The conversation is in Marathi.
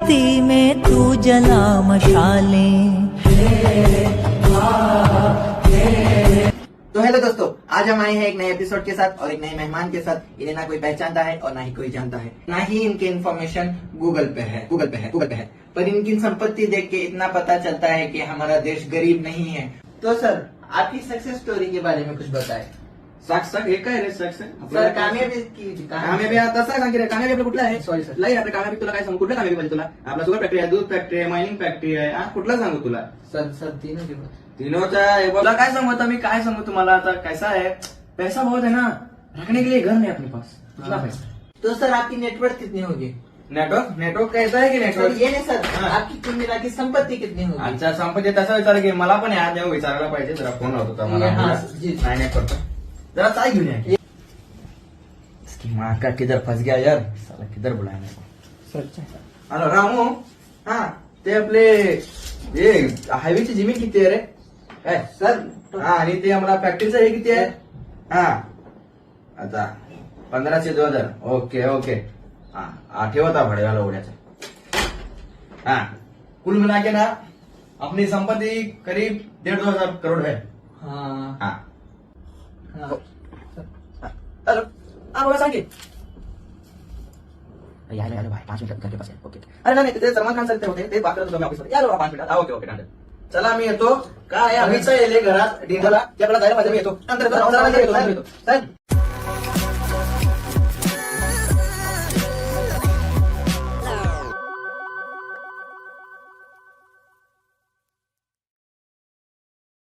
ती में तू जला मशाले। तो हेलो दोस्तों, आज हम आए हैं एक नए एपिसोड के साथ और एक नए मेहमान के साथ। इन्हें ना कोई पहचानता है और ना ही कोई जानता है, ना ही इनकी इन्फॉर्मेशन गूगल पे है। पर इनकी संपत्ति देख के इतना पता चलता है कि हमारा देश गरीब नहीं है। तो सर, आपकी सक्सेस स्टोरी के बारे में कुछ बताएं। साग हे काय रे साग सर, कामयाबी की कामयाबी आता सांगा की रे कामयाबी आपलं कुठलं आहे सॉरी सर लई आपलं कामयाबी तुला काय सांगू कुठलं कामयाबी पाहिजे तुला आपला शुगर फॅक्टरी आहे दूध फॅक्टरी आहे मायनिंग फॅक्टरी आहे हा कुठला सांगू तुला सर तीनों के तीनों बोला काय सांगू आता मी काय सांगू तुम्हाला आता कैसा है पैसा बहुत है ना रखने के लिए घर नहीं अपने पास कितना पैसा तो सर, आपकी नेटवर्थ कितनी होगी? नेटवर्क कैसा है की सर नेटवर्क ये नहीं सर, आपकी कुल मिला की संपत्ती कितनी होगी? अच्छा संपत्ती तसा विचार की मला पण याद नाही विचारायला पाहिजे जरा फोन लावतो होता मला हाँ, जी। नाही करतो जरा चाय घेऊन या इसकी माँ का किधर फंस गया यार साला किधर बुलाया मेरे को हॅलो रामू हा ते आपले हे हायवेची जमीन किती आहे रे काय सर हा आणि ते आम्हाला फॅक्टरीचं हे किती आहे हा आता 1500 से 2000 ओके ओके हा ठेवता भाडेवाला उड्याचा हा कुल मिला के ना अपनी संपत्ति करीब 1,500 करोड़ है हाँ हाँ हाँ हेलो हाँ बोला सांगे यार भाई 5 मिनिट घर के पास है ओके अरे नाही ते सलमान खान सर होते ते बात करत होतो मी ऑफिसमध्ये यार 5 मिनिटात ओके ओके डन चला मी येतो काय आम्हीच येले घरात डिनरला त्याकडे जायला माझ्या मी येतो नंतर येतो चल